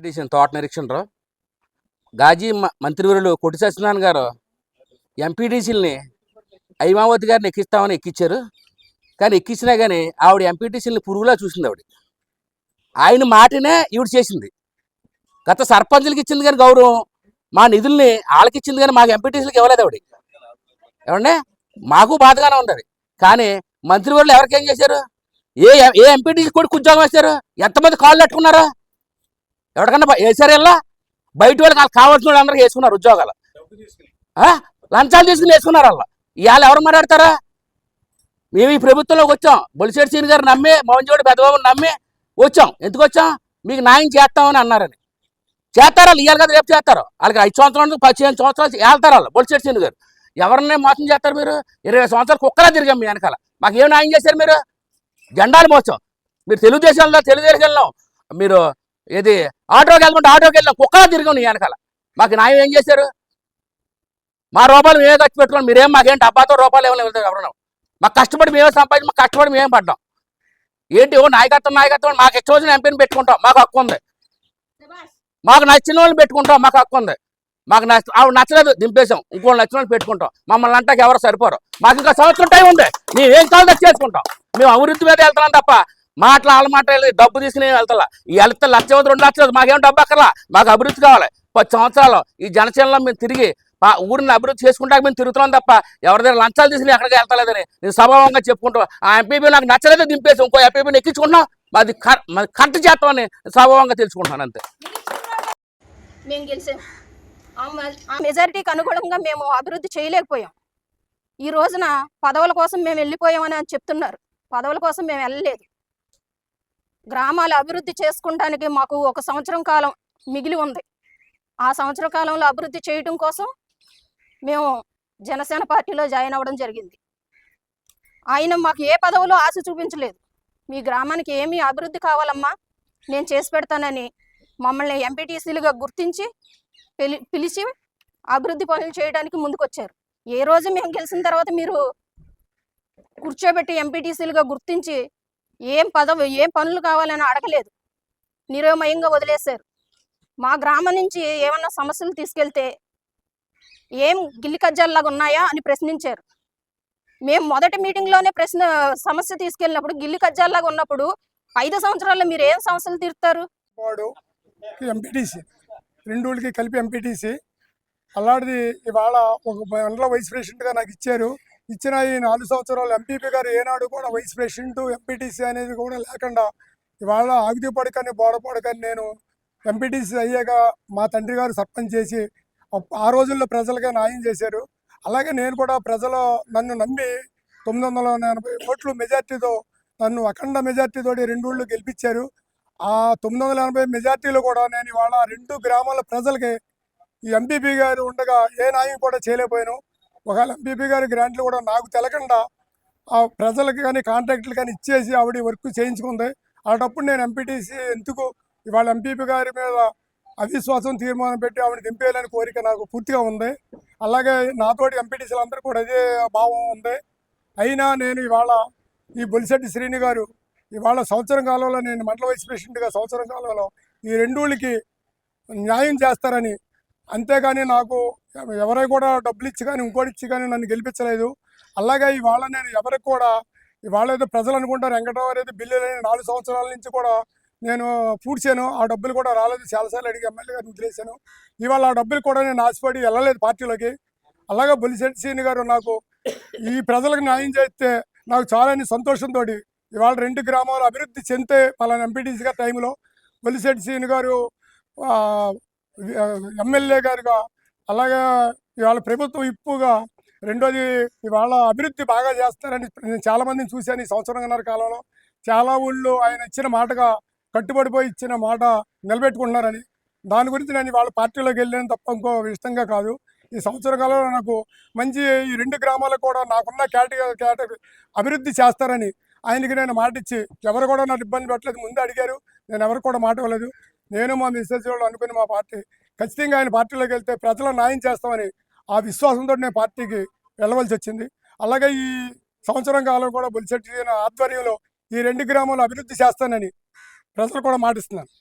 Petition తోట నిరీక్షణరావు గాజీ మంత్రివర్యులు కొట్టి సత్యనారాయణ గారు ఎంపీటీసీలని ఐమావతి గారిని ఎక్కిస్తామని ఎక్కించారు. కానీ ఎక్కించినా కానీ ఆవిడ ఎంపీటీసీలని పురుగులా చూసింది. ఆయన మాటనే ఈవిడ చేసింది. గత సర్పంచులకి ఇచ్చింది కానీ గౌరవం, మా నిధుల్ని వాళ్ళకి ఇచ్చింది కానీ మాకు ఎంపీటీసీలకు ఇవ్వలేదు ఆవిడ. ఏమంటే మాకు బాధగానే ఉండదు. కానీ మంత్రివర్యులు ఎవరికేం చేశారు? ఏ ఏ ఎంపీటీసీ కూడా ఉద్యోగం వేశారు? ఎంతమంది కాళ్ళు పెట్టుకున్నారా? ఎవరికన్నా వేసారు? ఇలా బయట వాళ్ళకి కావాల్సిన వాళ్ళు అందరికీ వేసుకున్నారు ఉద్యోగాలు. లంచాలు తీసుకుని వేసుకున్నారు. వాళ్ళ ఇవాళ ఎవరు మాట్లాడతారా? మేము ఈ ప్రభుత్వంలోకి వచ్చాం, బొలిశెట్టి శ్రీని గారు నమ్మి, మోహన్జోడి పెద్దబాబుని నమ్మి వచ్చాం. ఎందుకు వచ్చాం? మీకు న్యాయం చేస్తామని అన్నారని. చేస్తారు వాళ్ళు, ఇవాళ కదా రేపు చేస్తారు. వాళ్ళకి 5 సంవత్సరాలు 15 సంవత్సరాలు వెళ్తారు వాళ్ళు. బొలిశెట్టి శ్రీని గారు ఎవరిని మోసం చేస్తారు? మీరు 20 సంవత్సరాలు కుక్కలా తిరిగాం మీ వెనకాల. మాకు ఏం న్యాయం చేశారు? మీరు జెండాలు మోసం. మీరు తెలుగుదేశంలో వెళ్ళాం, మీరు ఏది ఆటోకి వెళ్తుంటే ఆటోకి వెళ్ళాం, కుక్కలా తిరిగాం నీ వెనకాల. మాకు న్యాయం ఏం చేశారు? మా రూపాయలు మేమే ఖర్చు పెట్టుకోండి, మీరేం మాకేం డబ్బాతో రూపాయలు ఏమైనా వెళ్తారు? ఎవరన్నా మాకు కష్టపడి మేమే సంపాదించి మాకు కష్టపడి మేమే పడ్డాం. ఏంటి నాయకత్వం మాకు ఇష్టం వచ్చిన ఎంపీని పెట్టుకుంటాం, మాకు హక్కు ఉంది. మాకు నచ్చిన వాళ్ళని పెట్టుకుంటాం, మాకు హక్కు ఉంది. మాకు ఆవిడ నచ్చలేదు, దింపేసాం. ఇంకోళ్ళు నచ్చిన వాళ్ళని పెట్టుకుంటాం. మమ్మల్ని అంటాక ఎవరు సరిపోరు. మాకు ఇంకా సంవత్సరం టైం ఉంది, మేము ఏం కావాలో చేసుకుంటాం. మేము అభివృద్ధి మీద వెళ్తున్నాం తప్ప మాటలు వాళ్ళ మాట డబ్బు తీసుకుని వెళ్తా. ఈ వెళ్తే 1 లక్ష 2 లక్షలు మాకేం డబ్బు అక్కర్లా. మాకు అభివృద్ధి కావాలి. 10 సంవత్సరాలు ఈ జనసేనలో మేము తిరిగి ఊరిని అభివృద్ధి చేసుకుంటాక మేము తిరుగుతున్నాం తప్ప ఎవరి దగ్గర లంచాలు తీసుకుని ఎక్కడికి వెళ్తలేదని నేను సభావంగా చెప్పుకుంటాం. ఆ ఎంపీపీ నాకు నచ్చలేదు, దింపేసి ఇంకో ఎంపీపీని ఎక్కించుకుంటున్నాం. మాది కరెక్ట్ చేస్తామని సభావంగా తెలుసుకుంటున్నాను. అంతే. మేము గెలిచాం. ఆ మెజారిటీకి అనుగుణంగా మేము అభివృద్ధి చేయలేకపోయాం. ఈ రోజున పదవుల కోసం మేము వెళ్ళిపోయామని అని చెప్తున్నారు. పదవుల కోసం మేము వెళ్ళలేదు. గ్రామాల అభివృద్ధి చేసుకుంటానికి మాకు 1 సంవత్సరం కాలం మిగిలి ఉంది. ఆ సంవత్సర కాలంలో అభివృద్ధి చేయడం కోసం మేము జనసేన పార్టీలో జాయిన్ అవ్వడం జరిగింది. ఆయన మాకు ఏ పదవులో ఆశ చూపించలేదు. మీ గ్రామానికి ఏమీ అభివృద్ధి కావాలమ్మా, నేను చేసి పెడతానని మమ్మల్ని ఎంపీటీసీలుగా గుర్తించి పిలిచి అభివృద్ధి పనులు చేయడానికి ముందుకొచ్చారు. ఏ రోజు మేము గెలిచిన తర్వాత మీరు కూర్చోబెట్టి ఎంపీటీసీలుగా గుర్తించి ఏం పనులు కావాలని అడగలేదు, నిరమయంగా వదిలేశారు. మా గ్రామం నుంచి ఏమన్నా సమస్యలు తీసుకెళ్తే ఏం గిల్లి కజ్జాల్లాగా ఉన్నాయా అని ప్రశ్నించారు. మేము మొదటి మీటింగ్లోనే సమస్య తీసుకెళ్ళినప్పుడు గిల్లి కజ్జాల్లాగా ఉన్నప్పుడు 5 సంవత్సరాల్లో మీరు ఏం సమస్యలు తీరుతారు? వాడు ఎంపీటీసీ 2 ఊళ్ళకి కలిపి ఎంపీటీసీ అలాంటిది ఇవాళ ఒక మండల వైస్ ప్రెసిడెంట్గా నాకు ఇచ్చారు. ఇచ్చిన ఈ 4 సంవత్సరాలు ఎంపీపీ గారు ఏనాడు కూడా వైస్ ప్రెసిడెంట్ ఎంపీటీసీ అనేది కూడా లేకుండా ఇవాళ ఆగిది పడకని బోడపడకని నేను ఎంపీటీసీ అయ్యాక మా తండ్రి గారు సర్పంచ్ చేసి ఆ రోజుల్లో ప్రజలుగా న్యాయం చేశారు. అలాగే నేను కూడా ప్రజలు నన్ను నమ్మి 980 ఓట్లు మెజార్టీతో నన్ను అఖండ మెజార్టీతో 2 ఊళ్ళు గెలిపించారు. ఆ 980 మెజార్టీలో కూడా నేను ఇవాళ 2 గ్రామాల ప్రజలకి ఈ ఎంపీపీ గారు ఉండగా ఏ న్యాయం కూడా చేయలేకపోయాను. ఒకవేళ ఎంపీపీ గారి గ్రాంట్లు కూడా నాకు తెలకుండా ఆ ప్రజలకి కానీ కాంట్రాక్టులు కానీ ఇచ్చేసి ఆవిడ వర్క్ చేయించుకుంది. అలాంటప్పుడు నేను ఎంపీటీసీ ఎందుకు ఇవాళ ఎంపీపీ గారి మీద అవిశ్వాసం తీర్మానం పెట్టి ఆవిడ దింపేయాలని కోరిక నాకు పూర్తిగా ఉంది. అలాగే నాతోటి ఎంపీటీసీలు అందరూ కూడా అదే భావం ఉంది. అయినా నేను ఇవాళ ఈ బొలిశెట్టి శ్రీని గారు ఇవాళ సంవత్సరం కాలంలో నేను మండల వైస్ ప్రెసిడెంట్గా సంవత్సరం కాలంలో ఈ 2 ఊళ్ళకి న్యాయం చేస్తారని, అంతేగాని నాకు ఎవరై కూడా డబ్బులు ఇచ్చి కానీ ఇంకోటి ఇచ్చి కానీ నన్ను గెలిపించలేదు. అలాగే ఇవాళ నేను ఎవరికి కూడా ఇవాళ ఏదో ప్రజలు అనుకుంటారు వెంకటరావు అయితే బిల్లు 4 సంవత్సరాల నుంచి కూడా నేను పూడ్చాను. ఆ డబ్బులు కూడా రాలేదు. చాలాసార్లు అడిగి ఎమ్మెల్యే గారిని వదిలేశాను. ఇవాళ ఆ డబ్బులు కూడా నేను ఆశపడి వెళ్ళలేదు పార్టీలోకి. అలాగే బొలిశెట్టి శ్రీని గారు నాకు ఈ ప్రజలకు న్యాయం చేస్తే నాకు చాలా సంతోషంతో ఇవాళ 2 గ్రామాలు అభివృద్ధి చెందితే పలానా ఎంపీటీసీగా టైంలో బొలిశెట్టి శ్రీని గారు ఎమ్మెల్యే గారుగా, అలాగే ఇవాళ ప్రభుత్వం ఇప్పుగా, రెండోది ఇవాళ అభివృద్ధి బాగా చేస్తారని నేను చాలామందిని చూశాను. ఈ సంవత్సరంన్నర కాలంలో చాలా ఊళ్ళు ఆయన ఇచ్చిన మాటగా కట్టుబడిపోయి ఇచ్చిన మాట నిలబెట్టుకుంటున్నారని, దాని గురించి నేను వాళ్ళ పార్టీలోకి వెళ్ళాను తప్ప ఇంకో ఇష్టంగా కాదు. ఈ సంవత్సర కాలంలో నాకు మంచి ఈ 2 గ్రామాలకు కూడా నాకున్న కేటగిరీ అభివృద్ధి చేస్తారని ఆయనకి నేను మాట ఇచ్చి, ఎవరు కూడా నాకు ఇబ్బంది పెట్టలేదు. ముందు అడిగారు, నేను ఎవరు కూడా మాట ఇవ్వలేదు. నేను మా మిస్సెస్ వాళ్ళు అనుకుని మా పార్టీ ఖచ్చితంగా ఆయన పార్టీలోకి వెళ్తే ప్రజలు న్యాయం చేస్తామని ఆ విశ్వాసంతో నేను పార్టీకి వెళ్ళవలసి వచ్చింది. అలాగే ఈ సంవత్సరం కాలం కూడా బొలిశెట్టి ఆధ్వర్యంలో ఈ 2 గ్రామాలు అభివృద్ధి చేస్తానని ప్రజలు కూడా మాటిస్తున్నాను.